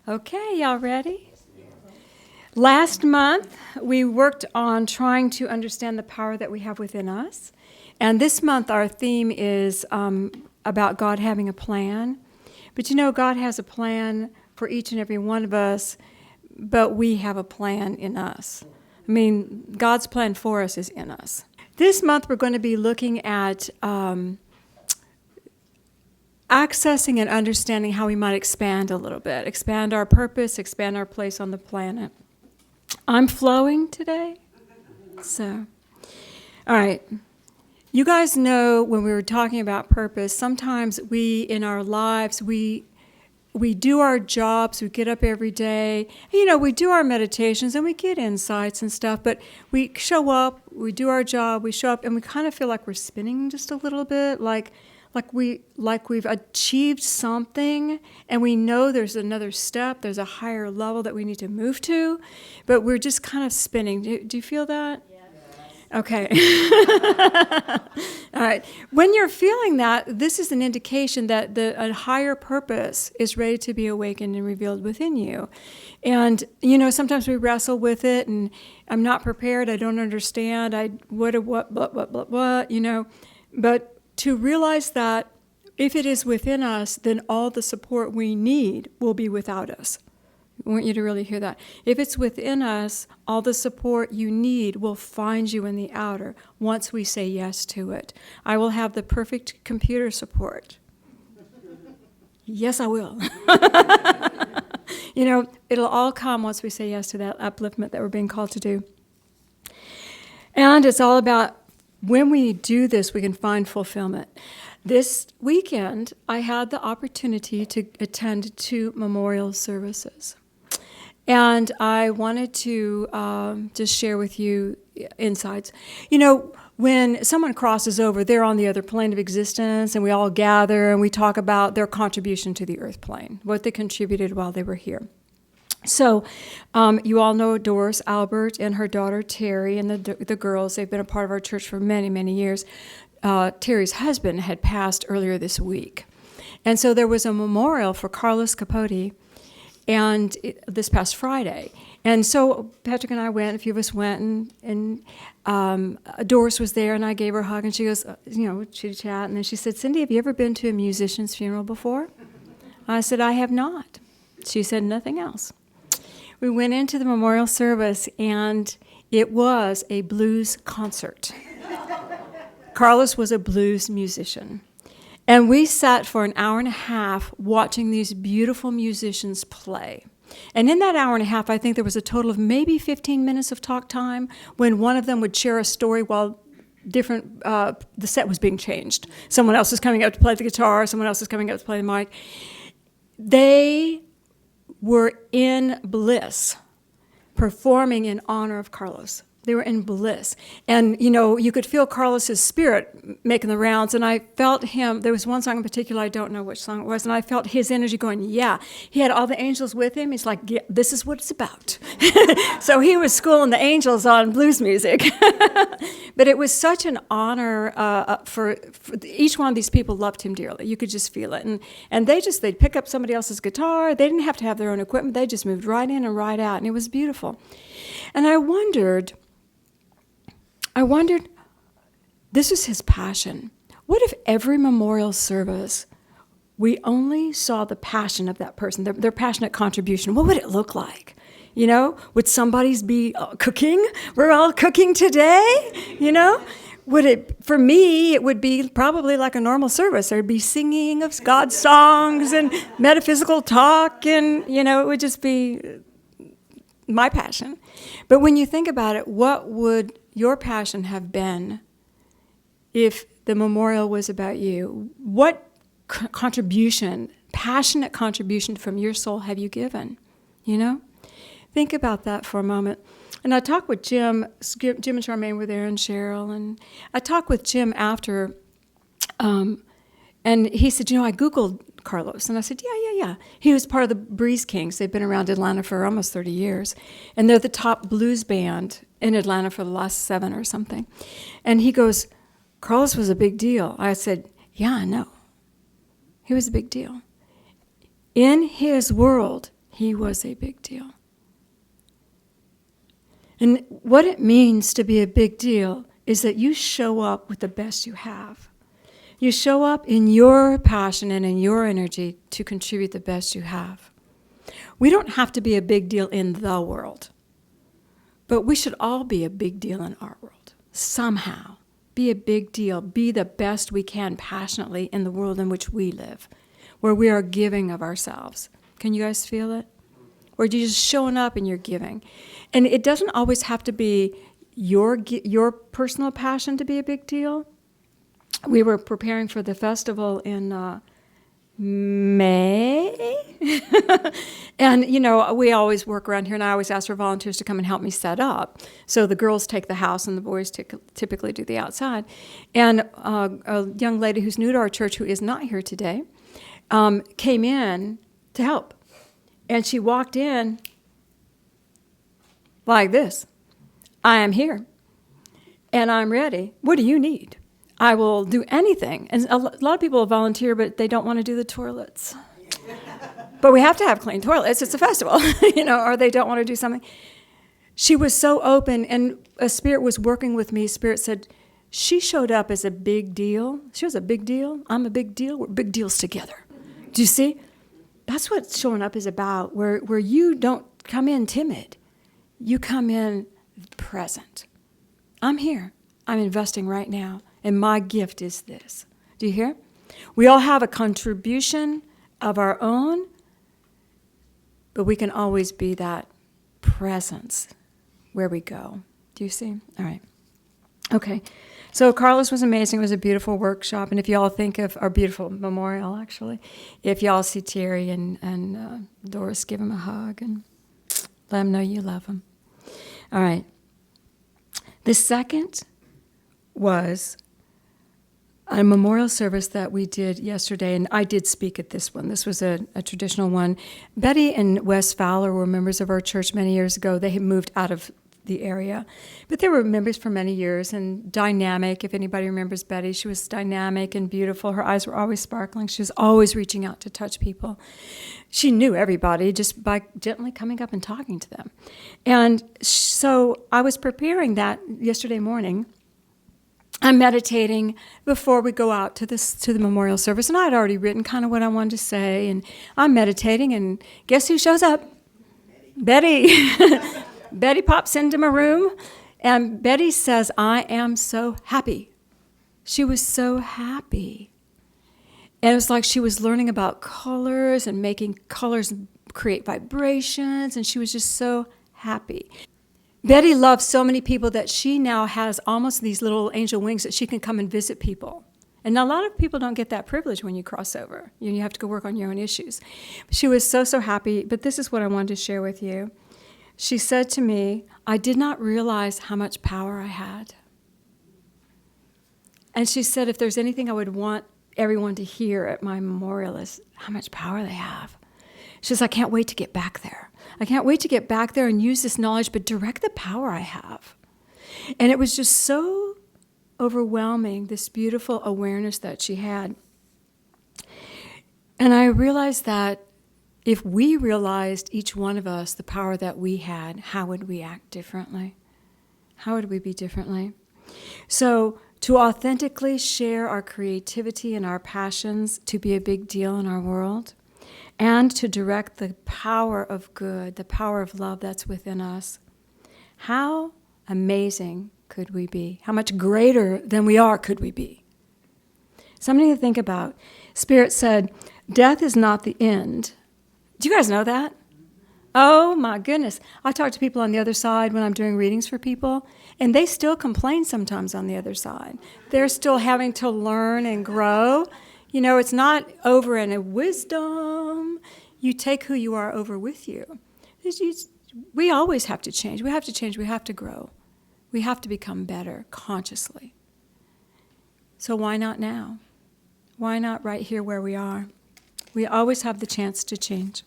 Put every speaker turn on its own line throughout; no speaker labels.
Okay, y'all ready? Last month, we worked on trying to understand the power that we have within us. And this month, our theme is about God having a plan. But you know, God has a plan for each and every one of us, but we have a plan in us. I mean, God's plan for us is in us. This month, we're going to be looking at accessing and understanding how we might expand a little bit, expand our purpose, expand our place on the planet. I'm flowing today, so, all right. You guys know when we were talking about purpose, sometimes we, in our lives, we do our jobs, we get up every day, we do our meditations and we get insights and stuff, but we show up, we do our job, we show up, and we kind of feel like we're spinning just a little bit, like we've achieved something, and we know there's another step, there's a higher level that we need to move to, but we're just kind of spinning. Do you feel that? Yes. Okay. All right. When you're feeling that, this is an indication that a higher purpose is ready to be awakened and revealed within you. And, sometimes we wrestle with it, and I'm not prepared, I don't understand, but to realize that if it is within us, then all the support we need will be without us. I want you to really hear that. If it's within us, all the support you need will find you in the outer once we say yes to it. I will have the perfect computer support. Yes, I will. It'll all come once we say yes to that upliftment that we're being called to do. And it's all about when we do this, we can find fulfillment. This weekend, I had the opportunity to attend 2 memorial services. And I wanted to just share with you insights. When someone crosses over, they're on the other plane of existence, and we all gather and we talk about their contribution to the earth plane, what they contributed while they were here. So you all know Doris Albert and her daughter Terry and the girls. They've been a part of our church for many, many years. Terry's husband had passed earlier this week. And so there was a memorial for Carlos Capote this past Friday. And so Patrick and I went, a few of us went, and Doris was there, and I gave her a hug, and she goes, chit-chat, and then she said, "Cindy, have you ever been to a musician's funeral before?" I said, "I have not." She said, "Nothing else." We went into the memorial service, and it was a blues concert. Carlos was a blues musician. And we sat for an hour and a half watching these beautiful musicians play. And in that hour and a half, I think there was a total of maybe 15 minutes of talk time when one of them would share a story while the set was being changed. Someone else was coming up to play the guitar, someone else was coming up to play the mic. They were in bliss, performing in honor of Carlos. They were in bliss. And, you could feel Carlos's spirit making the rounds, and I felt him. There was one song in particular, I don't know which song it was, and I felt his energy going, yeah. He had all the angels with him. He's like, yeah, this is what it's about. So he was schooling the angels on blues music. But it was such an honor for each one of these people loved him dearly. You could just feel it. And they'd pick up somebody else's guitar. They didn't have to have their own equipment. They just moved right in and right out, and it was beautiful. And I wondered, this is his passion. What if every memorial service, we only saw the passion of that person, their passionate contribution? What would it look like? Would somebody's be cooking? We're all cooking today, For me, it would be probably like a normal service. There'd be singing of God's songs and metaphysical talk, and, it would just be my passion. But when you think about it, what would your passion have been if the memorial was about you? What passionate contribution from your soul have you given? Think about that for a moment. And I talked with Jim and Charmaine were there, and Cheryl, and I talked with Jim after, and he said, I Googled Carlos. And I said, yeah. He was part of the Breeze Kings. They've been around Atlanta for almost 30 years. And they're the top blues band in Atlanta for the last 7 or something. And he goes, Carlos was a big deal. I said, yeah, I know. He was a big deal. In his world, He was a big deal. And what it means to be a big deal is that you show up with the best you have. You show up in your passion and in your energy to contribute the best you have. We don't have to be a big deal in the world, but we should all be a big deal in our world. Somehow, be a big deal. Be the best we can passionately in the world in which we live, where we are giving of ourselves. Can you guys feel it? Where you're just showing up and you're giving. And it doesn't always have to be your personal passion to be a big deal. We were preparing for the festival in May. And, we always work around here, and I always ask for volunteers to come and help me set up. So the girls take the house, and the boys typically do the outside. And a young lady who's new to our church, who is not here today, came in to help. And she walked in like this. I am here, and I'm ready. What do you need? I will do anything. And a lot of people volunteer, but they don't want to do the toilets. But we have to have clean toilets. It's a festival, or they don't want to do something. She was so open, and a spirit was working with me. Spirit said, she showed up as a big deal. She was a big deal. I'm a big deal. We're big deals together. Do you see? That's what showing up is about, where you don't come in timid. You come in present. I'm here. I'm investing right now, and my gift is this. Do you hear? We all have a contribution of our own, but we can always be that presence where we go. Do you see? All right. Okay. So Carlos was amazing. It was a beautiful workshop. And if y'all think of our beautiful memorial, actually, if y'all see Terry and Doris, give him a hug and let him know you love him. All right. The second was a memorial service that we did yesterday, and I did speak at this one. This was a traditional one. Betty and Wes Fowler were members of our church many years ago. They had moved out of the area, but they were members for many years and dynamic. If anybody remembers Betty, she was dynamic and beautiful. Her eyes were always sparkling. She was always reaching out to touch people. She knew everybody just by gently coming up and talking to them. And so I was preparing that yesterday morning. I'm meditating before we go out to the memorial service, and I had already written kind of what I wanted to say, and I'm meditating, and guess who shows up? Betty. Betty pops into my room, and Betty says, I am so happy. She was so happy. And it was like she was learning about colors and making colors create vibrations, and she was just so happy. Betty loves so many people that she now has almost these little angel wings that she can come and visit people. And a lot of people don't get that privilege when you cross over. You have to go work on your own issues. She was so, so happy, but this is what I wanted to share with you. She said to me, I did not realize how much power I had. And she said, if there's anything I would want everyone to hear at my memorial is how much power they have. She says, I can't wait to get back there. I can't wait to get back there and use this knowledge, but direct the power I have. And it was just so overwhelming, this beautiful awareness that she had. And I realized that if we realized, each one of us, the power that we had, how would we act differently? How would we be differently? So to authentically share our creativity and our passions, to be a big deal in our world, and to direct the power of good, the power of love that's within us, how amazing could we be? How much greater than we are could we be? Something to think about. Spirit said, death is not the end. Do you guys know that? Oh my goodness. I talk to people on the other side when I'm doing readings for people, and they still complain sometimes on the other side. They're still having to learn and grow. It's not over in a wisdom. You take who you are over with you. We always have to change. We have to change. We have to grow. We have to become better consciously. So why not now? Why not right here where we are? We always have the chance to change.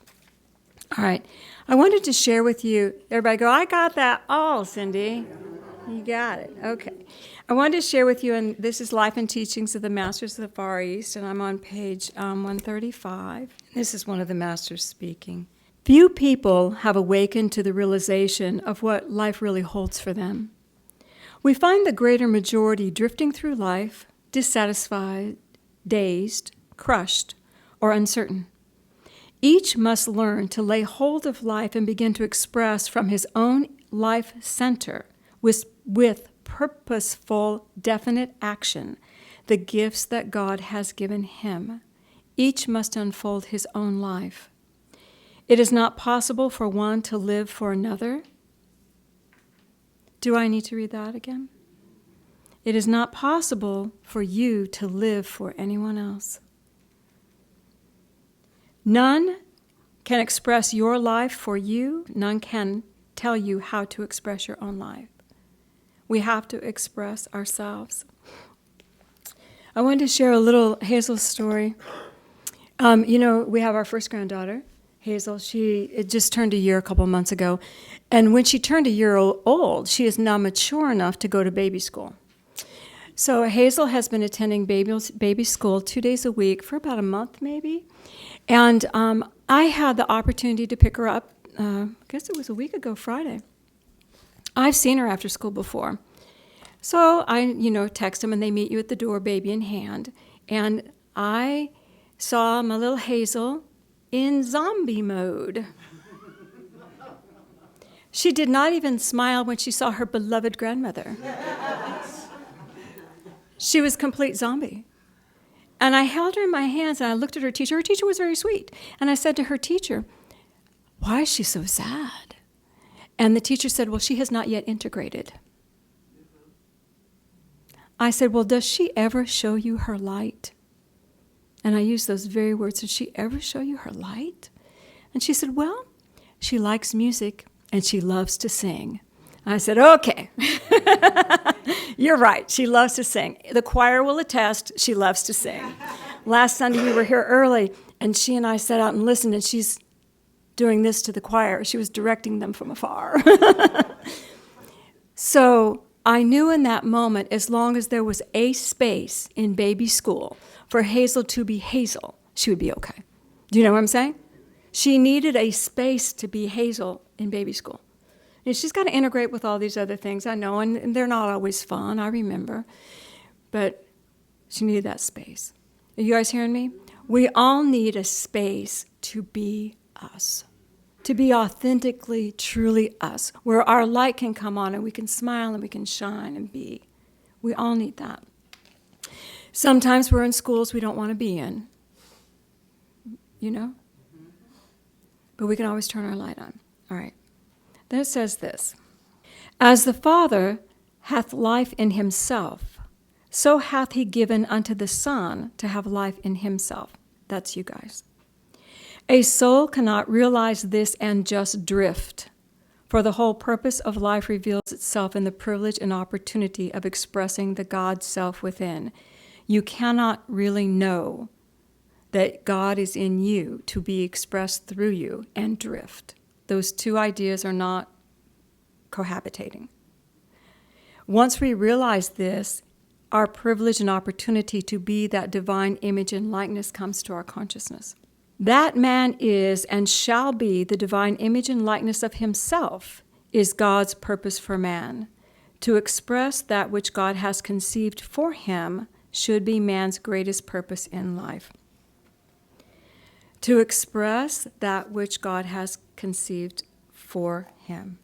All right. I wanted to share with you, everybody go, I got that all, Cindy. You got it. Okay. I wanted to share with you, and this is Life and Teachings of the Masters of the Far East, and I'm on page 135. This is one of the masters speaking. Few people have awakened to the realization of what life really holds for them. We find the greater majority drifting through life, dissatisfied, dazed, crushed, or uncertain. Each must learn to lay hold of life and begin to express from his own life center with purposeful, definite action the gifts that God has given him. Each must unfold his own life. It is not possible for one to live for another. Do I need to read that again? It is not possible for you to live for anyone else. None can express your life for you. None can tell you how to express your own life. We have to express ourselves. I wanted to share a little Hazel story. We have our first granddaughter, Hazel. It just turned a year a couple months ago. And when she turned a year old, she is now mature enough to go to baby school. So Hazel has been attending baby school 2 days a week for about a month maybe. And I had the opportunity to pick her up, I guess it was a week ago Friday. I've seen her after school before. So I, text them and they meet you at the door, baby in hand. And I saw my little Hazel in zombie mode. She did not even smile when she saw her beloved grandmother. She was complete zombie. And I held her in my hands and I looked at her teacher. Her teacher was very sweet. And I said to her teacher, "Why is she so sad?" And the teacher said, "Well, she has not yet integrated." I said, "Well, does she ever show you her light?" And I used those very words. "Does she ever show you her light?" And she said, "Well, she likes music and she loves to sing." I said, "Okay, you're right. She loves to sing. The choir will attest she loves to sing." Last Sunday we were here early, and she and I sat out and listened, and she's doing this to the choir. She was directing them from afar. So I knew in that moment, as long as there was a space in baby school for Hazel to be Hazel, she would be okay. Do you know what I'm saying? She needed a space to be Hazel in baby school. And she's got to integrate with all these other things, I know, and they're not always fun, I remember. But she needed that space. Are you guys hearing me? We all need a space to be us, to be authentically, truly us, where our light can come on and we can smile and we can shine and be. We all need that. Sometimes we're in schools we don't want to be in, But we can always turn our light on. All right. Then it says this: "As the Father hath life in himself, so hath he given unto the Son to have life in himself." That's you guys. "A soul cannot realize this and just drift, for the whole purpose of life reveals itself in the privilege and opportunity of expressing the God self within. You cannot really know that God is in you to be expressed through you and drift. Those two ideas are not cohabitating. Once we realize this, our privilege and opportunity to be that divine image and likeness comes to our consciousness. That man is and shall be the divine image and likeness of himself is God's purpose for man. To express that which God has conceived for him should be man's greatest purpose in life. To express that which God has conceived for him.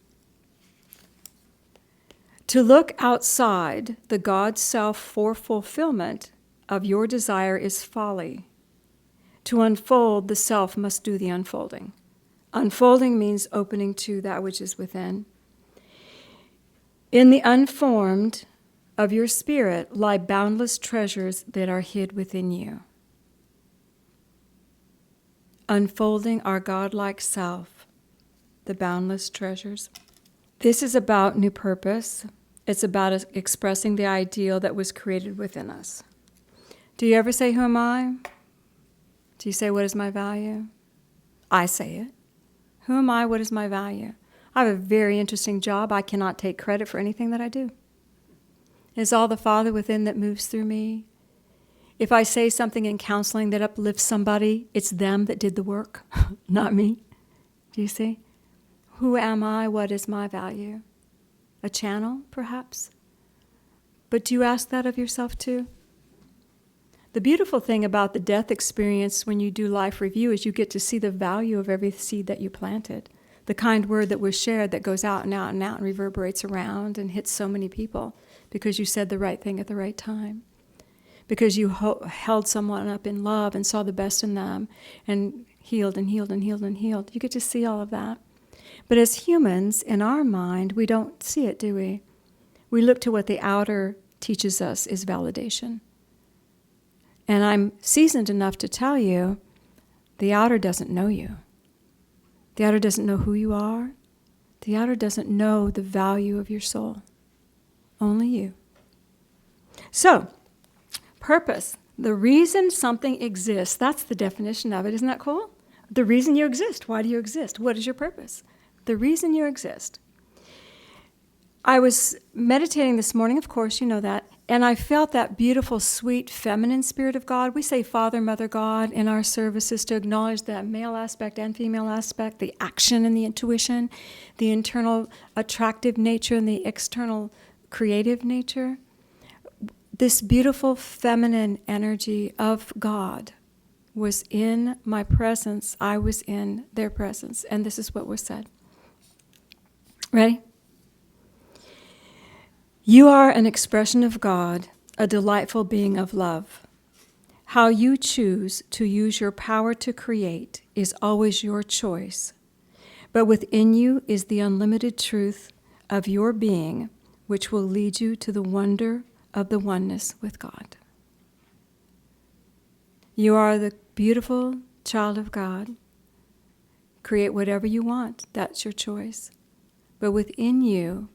To look outside the God self for fulfillment of your desire is folly. To unfold, the self must do the unfolding. Unfolding means opening to that which is within. In the unformed of your spirit lie boundless treasures that are hid within you. Unfolding our godlike self, the boundless treasures. This is about new purpose. It's about expressing the ideal that was created within us. Do you ever say, "Who am I?" Do you say, "What is my value?" I say it. Who am I? What is my value? I have a very interesting job. I cannot take credit for anything that I do. It's all the Father within that moves through me. If I say something in counseling that uplifts somebody, it's them that did the work, not me. Do you see? Who am I? What is my value? A channel, perhaps? But do you ask that of yourself too? The beautiful thing about the death experience when you do life review is you get to see the value of every seed that you planted. The kind word that was shared that goes out and out and out and reverberates around and hits so many people because you said the right thing at the right time. Because you held someone up in love and saw the best in them and healed and healed and healed and healed. You get to see all of that. But as humans, in our mind, we don't see it, do we? We look to what the outer teaches us is validation. And I'm seasoned enough to tell you, the outer doesn't know you. The outer doesn't know who you are. The outer doesn't know the value of your soul. Only you. So, purpose. The reason something exists, that's the definition of it. Isn't that cool? The reason you exist. Why do you exist? What is your purpose? The reason you exist. I was meditating this morning, of course, you know that, and I felt that beautiful, sweet, feminine spirit of God. We say Father, Mother, God in our services to acknowledge that male aspect and female aspect, the action and the intuition, the internal attractive nature and the external creative nature. This beautiful feminine energy of God was in my presence. I was in their presence. And this is what was said. Ready? You are an expression of God, a delightful being of love. How you choose to use your power to create is always your choice. But within you is the unlimited truth of your being, which will lead you to the wonder of the oneness with God. You are the beautiful child of God. Create whatever you want. That's your choice. But within you,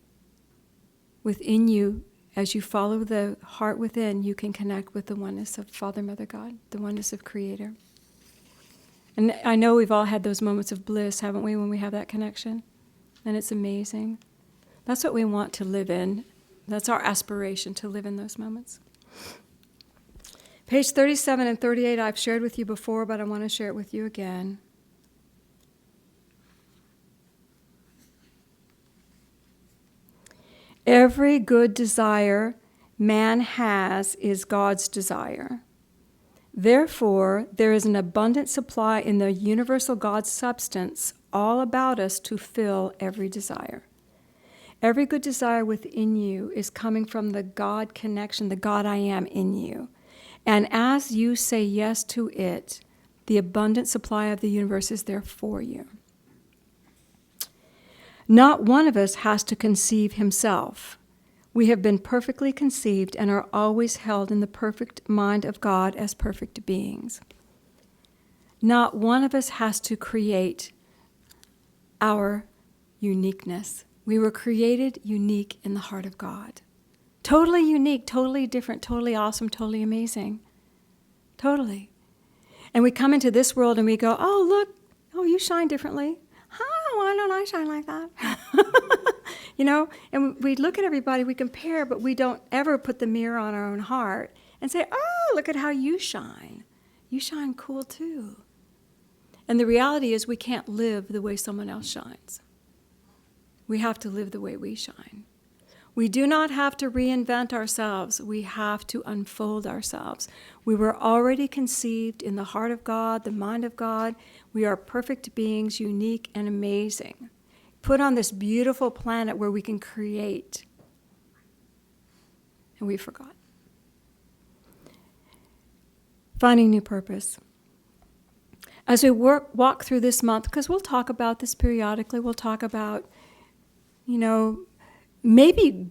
as you follow the heart within, you can connect with the oneness of Father, Mother, God, the oneness of Creator. And I know we've all had those moments of bliss, haven't we, when we have that connection? And it's amazing. That's what we want to live in. That's our aspiration, to live in those moments. Page 37 and 38 I've shared with you before, but I want to share it with you again. Every good desire man has is God's desire. Therefore, there is an abundant supply in the universal God substance all about us to fill every desire. Every good desire within you is coming from the God connection, the God I am in you. And as you say yes to it, the abundant supply of the universe is there for you. Not one of us has to conceive himself. We have been perfectly conceived and are always held in the perfect mind of God as perfect beings. Not one of us has to create our uniqueness. We were created unique in the heart of God. Totally unique, totally different, totally awesome, totally amazing. Totally. And we come into this world and we go, oh, look, oh, you shine differently. Why don't I shine like that? You know, and we look at everybody, we compare, but we don't ever put the mirror on our own heart and say, oh, look at how you shine. You shine cool too. And the reality is we can't live the way someone else shines. We have to live the way we shine. We do not have to reinvent ourselves. We have to unfold ourselves. We were already conceived in the heart of God, the mind of God. We are perfect beings, unique and amazing, put on this beautiful planet where we can create. And we forgot. Finding new purpose. As we walk through this month, because we'll talk about this periodically, we'll talk about, maybe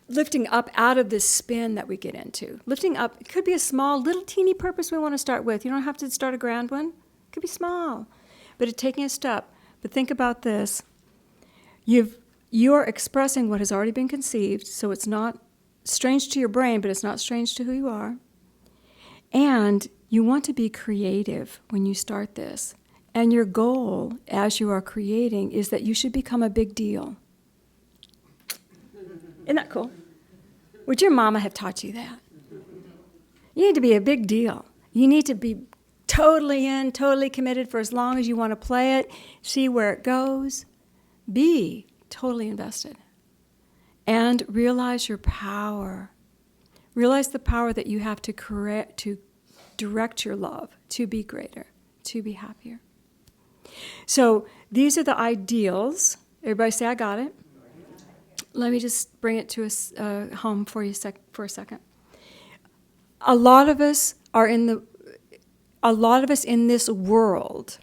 lifting up out of this spin that we get into. Lifting up, it could be a small, little teeny purpose we want to start with. You don't have to start a grand one. It could be small. But it's taking a step. But think about this. You're expressing what has already been conceived, so it's not strange to your brain, but it's not strange to who you are. And you want to be creative when you start this. And your goal, as you are creating, is that you should become a big deal. Isn't that cool? Would your mama have taught you that? You need to be a big deal. You need to be totally in, totally committed for as long as you want to play it, see where it goes. Be totally invested. And realize your power. Realize the power that you have to direct your love, to be greater, to be happier. So these are the ideals. Everybody say, I got it. Let me just bring it to a home for you for a second. A lot of us in this world.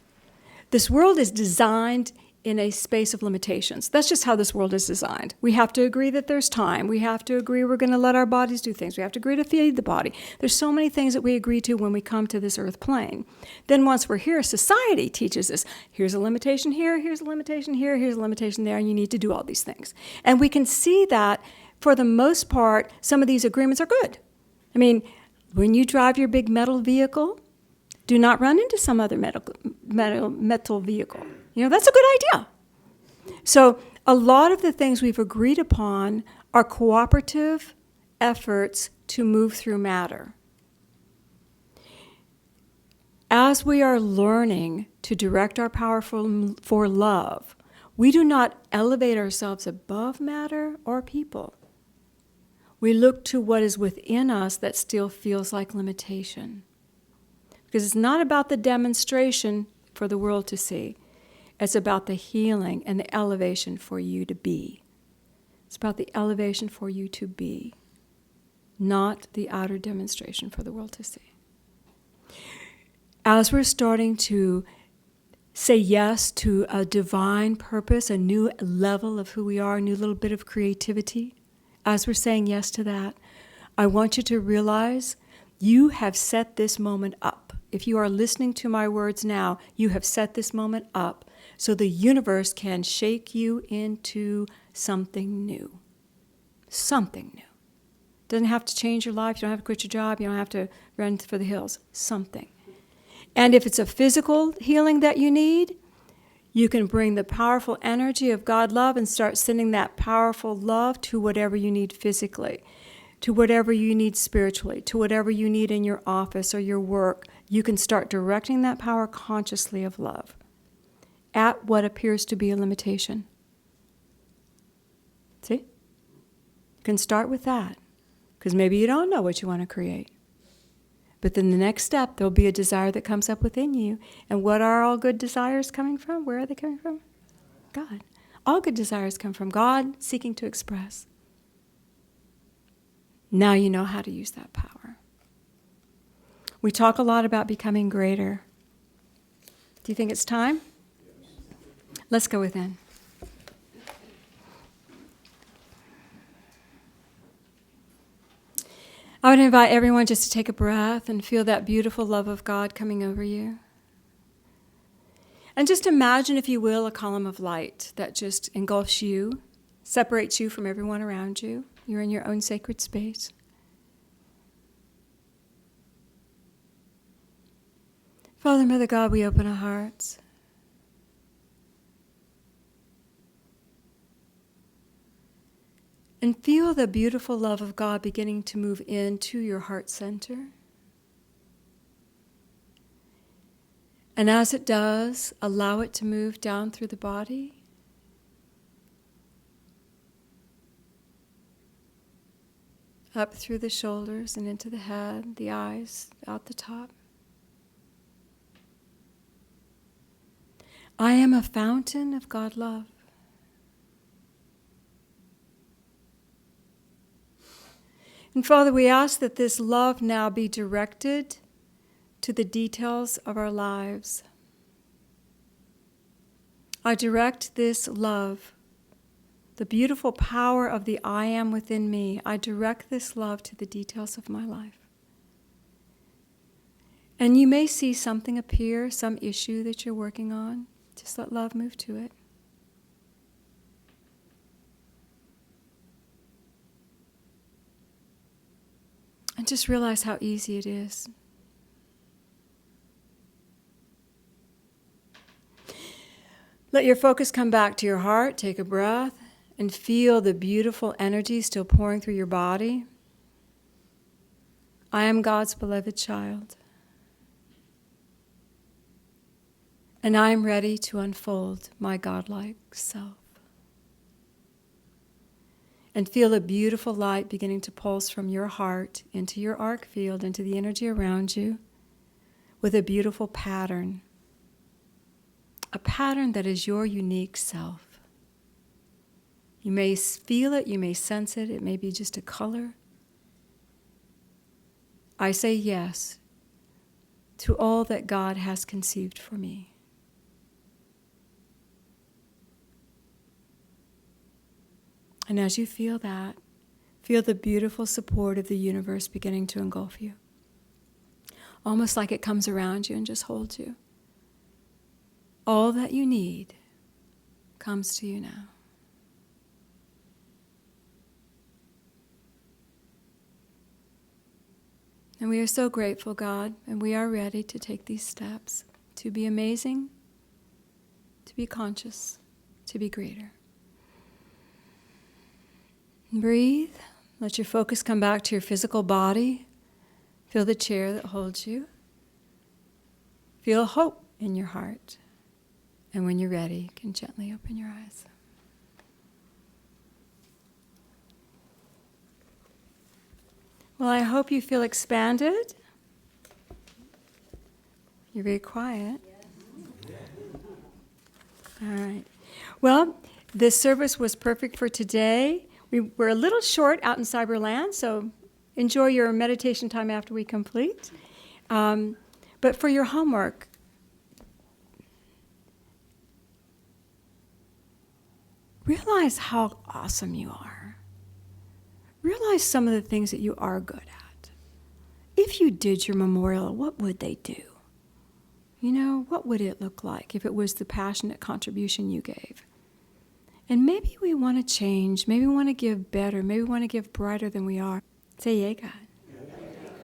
This world is designed in a space of limitations. That's just how this world is designed. We have to agree that there's time. We have to agree we're going to let our bodies do things. We have to agree to feed the body. There's so many things that we agree to when we come to this earth plane. Then once we're here, society teaches us, here's a limitation here, here's a limitation here, here's a limitation there, and you need to do all these things. And we can see that, for the most part, some of these agreements are good. I mean, when you drive your big metal vehicle, do not run into some other metal vehicle. That's a good idea. So a lot of the things we've agreed upon are cooperative efforts to move through matter. As we are learning to direct our power for love, we do not elevate ourselves above matter or people. We look to what is within us that still feels like limitation. Because it's not about the demonstration for the world to see. It's about the healing and the elevation for you to be. It's about the elevation for you to be, not the outer demonstration for the world to see. As we're starting to say yes to a divine purpose, a new level of who we are, a new little bit of creativity, as we're saying yes to that, I want you to realize you have set this moment up. If you are listening to my words now, you have set this moment up so the universe can shake you into something new. Something new. Doesn't have to change your life. You don't have to quit your job. You don't have to run for the hills. Something. And if it's a physical healing that you need, you can bring the powerful energy of God love and start sending that powerful love to whatever you need physically, to whatever you need spiritually, to whatever you need in your office or your work. You can start directing that power consciously of love at what appears to be a limitation. See? You can start with that, because maybe you don't know what you want to create. But then the next step, there'll be a desire that comes up within you. And what are all good desires coming from? Where are they coming from? God. All good desires come from God seeking to express. Now you know how to use that power. We talk a lot about becoming greater. Do you think it's time? Let's go within. I would invite everyone just to take a breath and feel that beautiful love of God coming over you. And just imagine, if you will, a column of light that just engulfs you, separates you from everyone around you. You're in your own sacred space. Father, Mother God, we open our hearts. And feel the beautiful love of God beginning to move into your heart center. And as it does, allow it to move down through the body. Up through the shoulders and into the head, the eyes, out the top. I am a fountain of God love. And Father, we ask that this love now be directed to the details of our lives. I direct this love, the beautiful power of the I am within me. I direct this love to the details of my life. And you may see something appear, some issue that you're working on. Just let love move to it. And just realize how easy it is. Let your focus come back to your heart. Take a breath and feel the beautiful energy still pouring through your body. I am God's beloved child. And I am ready to unfold my godlike self. And feel a beautiful light beginning to pulse from your heart into your arc field, into the energy around you, with a beautiful pattern. A pattern that is your unique self. You may feel it, you may sense it, it may be just a color. I say yes to all that God has conceived for me. And as you feel that, feel the beautiful support of the universe beginning to engulf you. Almost like it comes around you and just holds you. All that you need comes to you now. And we are so grateful, God, and we are ready to take these steps to be amazing, to be conscious, to be greater. Breathe. Let your focus come back to your physical body. Feel the chair that holds you. Feel hope in your heart. And when you're ready, you can gently open your eyes. Well, I hope you feel expanded. You're very quiet. All right. Well, this service was perfect for today. We're a little short out in Cyberland, so enjoy your meditation time after we complete. But for your homework, realize how awesome you are. Realize some of the things that you are good at. If you did your memorial, what would they do? You know, what would it look like if it was the passionate contribution you gave? And maybe we want to change, maybe we want to give better, maybe we want to give brighter than we are. Say, yay, God.